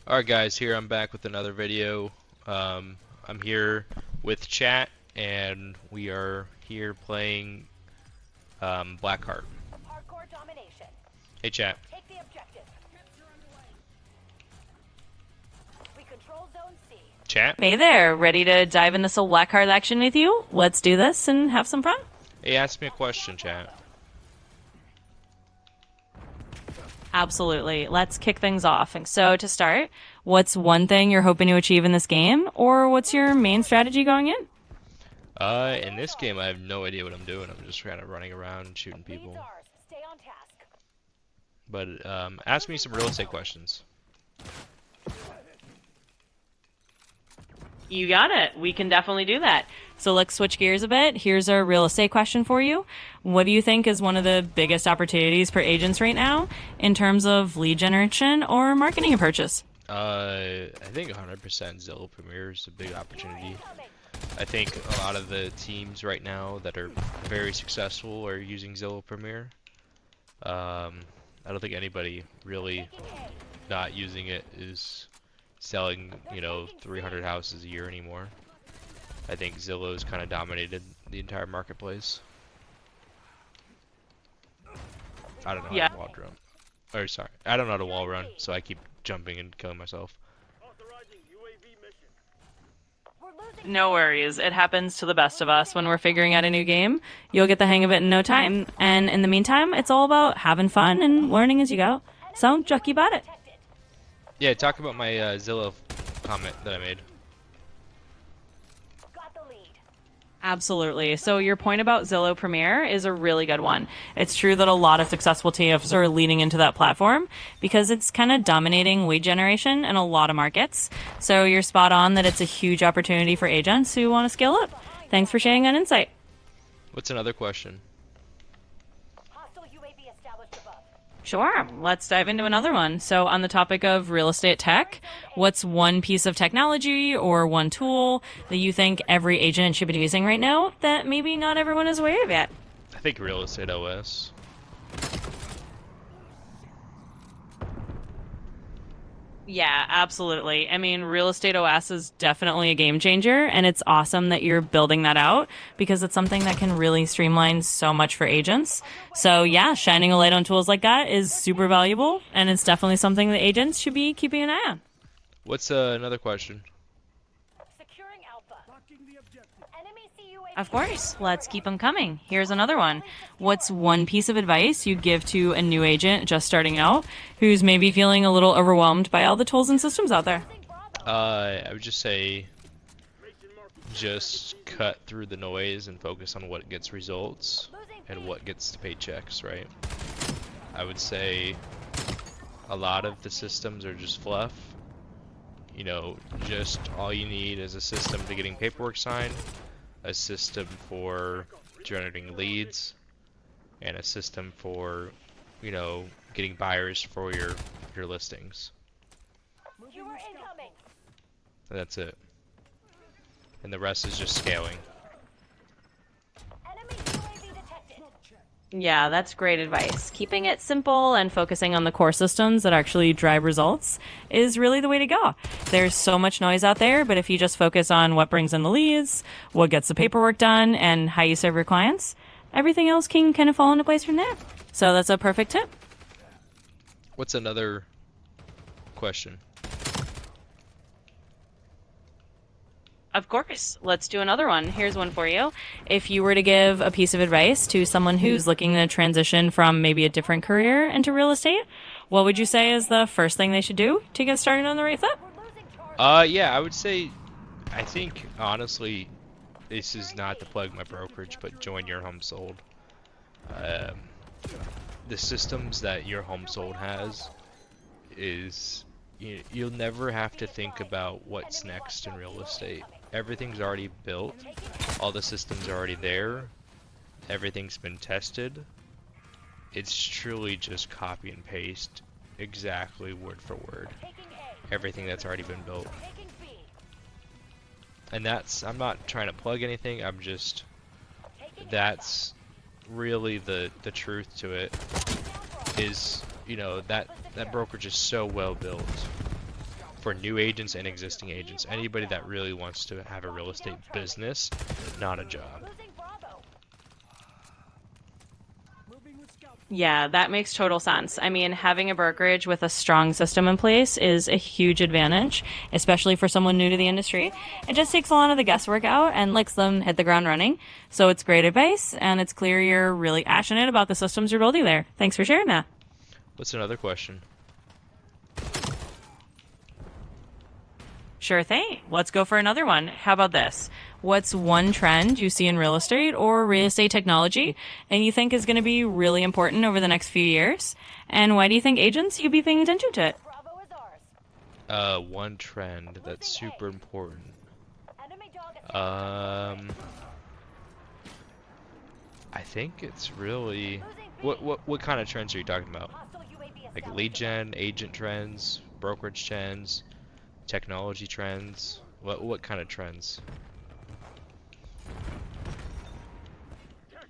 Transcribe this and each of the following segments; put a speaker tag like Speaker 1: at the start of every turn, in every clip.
Speaker 1: Alright guys, here I'm back with another video. I'm here with chat and we are here playing Blackheart.
Speaker 2: Hardcore domination.
Speaker 1: Hey chat.
Speaker 2: Take the objective. We control zone C.
Speaker 1: Chat?
Speaker 3: Hey there, ready to dive into some black card action with you? Let's do this and have some fun.
Speaker 1: Hey, ask me a question, chat.
Speaker 3: Absolutely. Let's kick things off. And so to start, what's one thing you're hoping to achieve in this game, or what's your main strategy going in?
Speaker 1: In this game I have no idea what I'm doing. I'm just kind of running around and shooting people.
Speaker 2: Lead's ours. Stay on task.
Speaker 1: But ask me some real estate questions.
Speaker 3: You got it. We can definitely do that. So let's switch gears a bit. Here's a real estate question for you. What do you think is one of the biggest opportunities for agents right now in terms of lead generation or marketing approaches?
Speaker 1: I think 100% Zillow Premier is a big opportunity. I think a lot of the teams right now that are very successful are using Zillow Premier. I don't think anybody really not using it is selling, 300 houses a year anymore. I think Zillow's kind of dominated the entire marketplace. I don't know how to wall run. Or sorry, I don't know how to wall run, so I keep jumping and killing myself.
Speaker 3: No worries. It happens to the best of us when we're figuring out a new game. You'll get the hang of it in no time. And in the meantime, it's all about having fun and learning as you go. So, Chucky about it.
Speaker 1: Yeah, talk about my Zillow comment that I made.
Speaker 2: Got the lead.
Speaker 3: Absolutely. So your point about Zillow Premier is a really good one. It's true that a lot of successful TFs are leaning into that platform because it's kind of dominating lead generation in a lot of markets. So you're spot on that it's a huge opportunity for agents who want to scale up. Thanks for sharing that insight.
Speaker 1: What's another question?
Speaker 2: Hostile UAV established above.
Speaker 3: Sure. Let's dive into another one. So on the topic of real estate tech, what's one piece of technology or one tool that you think every agent should be using right now that maybe not everyone is aware of yet?
Speaker 1: I think Real Estate OS.
Speaker 3: Yeah, absolutely. I mean, Real Estate OS is definitely a game changer, and it's awesome that you're building that out because it's something that can really streamline so much for agents. So, yeah, shining a light on tools like that is super valuable, and it's definitely something that agents should be keeping an eye on.
Speaker 1: What's another question?
Speaker 2: Securing Alpha. Enemy CUAV.
Speaker 3: Of course. Let's keep them coming. Here's another one. What's one piece of advice you'd give to a new agent just starting out who's maybe feeling a little overwhelmed by all the tools and systems out there?
Speaker 1: I would just say just cut through the noise and focus on what gets results and what gets the paychecks, right? I would say a lot of the systems are just fluff. Just all you need is a system to getting paperwork signed, a system for generating leads, and a system for, getting buyers for your listings.
Speaker 2: You are incoming.
Speaker 1: And that's it. And the rest is just scaling.
Speaker 2: Enemy UAV detected.
Speaker 3: Yeah, that's great advice. Keeping it simple and focusing on the core systems that actually drive results is really the way to go. There's so much noise out there, but if you just focus on what brings in the leads, what gets the paperwork done, and how you serve your clients, everything else can kind of fall into place from there. So that's a perfect tip.
Speaker 1: What's another question?
Speaker 3: Of course. Let's do another one. Here's one for you. If you were to give a piece of advice to someone who's looking to transition from maybe a different career into real estate, what would you say is the first thing they should do to get started on the right foot?
Speaker 2: We're losing charge.
Speaker 1: Yeah, I would say, I think, honestly, this is not to plug my brokerage, but join your home sold. The systems that your home sold has is, you'll never have to think about what's next in real estate. Everything's already built, all the systems are already there, everything's been tested. It's truly just copy and paste exactly word for word
Speaker 2: Taking A.
Speaker 1: everything that's already been built.
Speaker 2: Taking B.
Speaker 1: And I'm not trying to plug anything,
Speaker 2: Taking
Speaker 1: that's really the truth to it, is, that brokerage is so well built for new agents and existing agents. Anybody that really wants to have a real estate business, not a job.
Speaker 2: Losing Bravo.
Speaker 3: Yeah, that makes total sense. I mean, having a brokerage with a strong system in place is a huge advantage, especially for someone new to the industry. It just takes a lot of the guesswork out and lets them hit the ground running. So it's great advice, and it's clear you're really passionate about the systems you're building there. Thanks for sharing that.
Speaker 1: What's another question?
Speaker 3: Sure thing. Let's go for another one. How about this? What's one trend you see in real estate or real estate technology and you think is going to be really important over the next few years? And why do you think agents should be paying attention to it?
Speaker 2: Bravo is ours.
Speaker 1: One trend that's super important.
Speaker 2: Enemy dog attack.
Speaker 1: I think it's really what kind of trends are you talking about?
Speaker 2: Hostile UAV
Speaker 1: Like
Speaker 2: established.
Speaker 1: lead gen, agent trends, brokerage trends, technology trends. What kind of trends?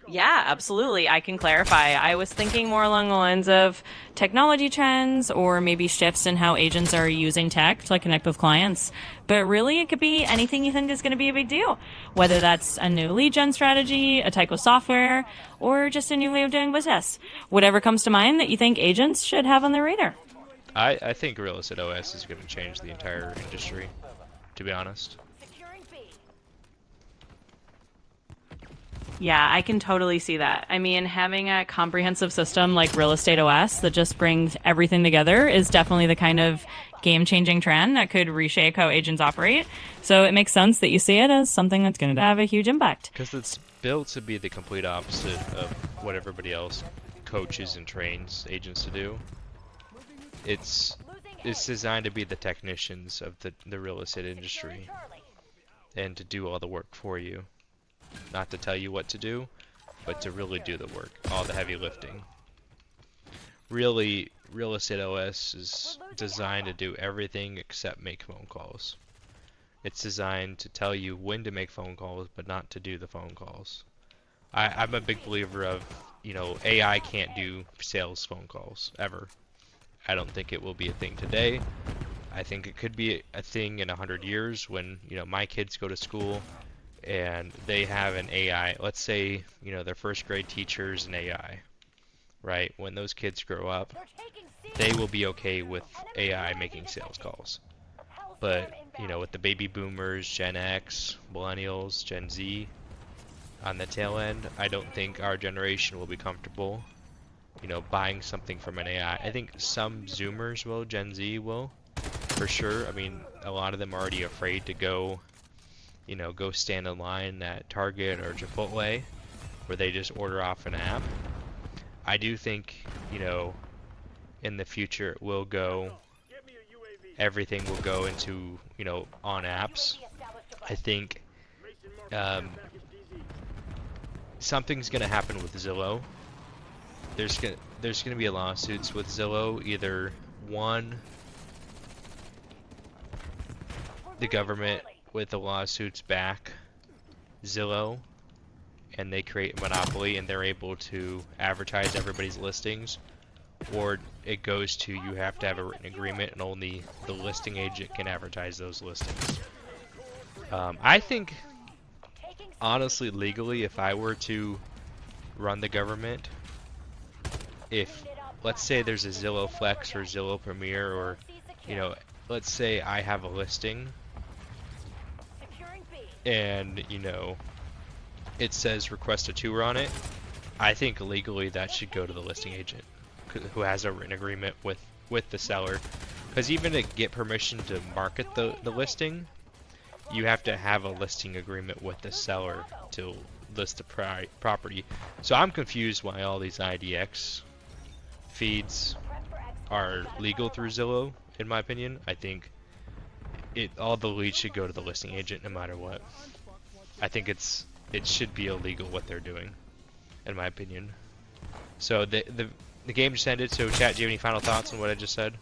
Speaker 3: Yeah, absolutely. I can clarify. I was thinking more along the lines of technology trends or maybe shifts in how agents are using tech to connect with clients. But really, it could be anything you think is going to be a big deal, whether that's a new lead gen strategy, a type of software, or just a new way of doing business. Whatever comes to mind that you think agents should have on their radar.
Speaker 1: I think Real Estate OS is going to change the entire industry, to be honest.
Speaker 2: Securing B.
Speaker 3: Yeah, I can totally see that. I mean, having a comprehensive system like Real Estate OS that just brings everything together is definitely the kind of game-changing trend that could reshape how agents operate. So it makes sense that you see it as something that's going to have a huge impact.
Speaker 1: Because it's built to be the complete opposite of what everybody else coaches and trains agents to do. It's designed to be the technicians of the real estate industry
Speaker 2: Charlie.
Speaker 1: and to do all the work for you. Not to tell you what to do, but to really do the work, all the heavy lifting. Really, Real Estate OS is designed to do everything except make phone calls. It's designed to tell you when to make phone calls, but not to do the phone calls. I'm a big believer of, AI can't do sales phone calls, ever. I don't think it will be a thing today. I think it could be a thing in 100 years when, my kids go to school and they have an AI. Let's say, their first grade teacher's an AI, right? When those kids grow up,
Speaker 2: They're taking C.
Speaker 1: they will be okay with AI making sales calls. But, with the baby boomers, Gen X, millennials, Gen Z, on the tail end, I don't think our generation will be comfortable, buying something from an AI. I think some Zoomers will, Gen Z will, for sure. I mean, a lot of them are already afraid to go stand in line at Target or Chipotle, where they just order off an app. I do think, in the future it will go, everything will go into, on apps. I think something's gonna happen with Zillow. There's gonna be lawsuits with Zillow. Either one, the government with the lawsuits back Zillow, and they create a monopoly, and they're able to advertise everybody's listings, or it goes to you have to have a written agreement, and only the listing agent can advertise those listings. I think, honestly, legally, if I were to run the government, if, let's say there's a Zillow Flex or Zillow Premier, or, let's say I have a listing,
Speaker 2: Securing B.
Speaker 1: and, it says request a tour on it, I think legally that should go to the listing agent who has a written agreement with the seller. Because even to get permission to market the listing, you have to have a listing agreement with the seller to list the property. So I'm confused why all these IDX feeds are legal through Zillow, in my opinion. I think all the leads should go to the listing agent no matter what. I think it should be illegal what they're doing, in my opinion. So the game just ended, so chat, do you have any final thoughts on what I just said?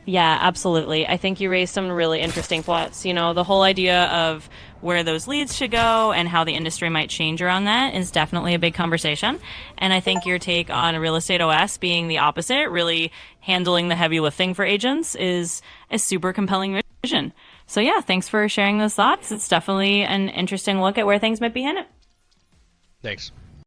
Speaker 3: Yeah, absolutely. I think you raised some really interesting thoughts. You know, the whole idea of where those leads should go and how the industry might change around that is definitely a big conversation. And I think your take on a real estate OS being the opposite, really handling the heavy lifting for agents, is a super compelling vision. So, yeah, thanks for sharing those thoughts. It's definitely an interesting look at where things might be headed.
Speaker 1: Thanks.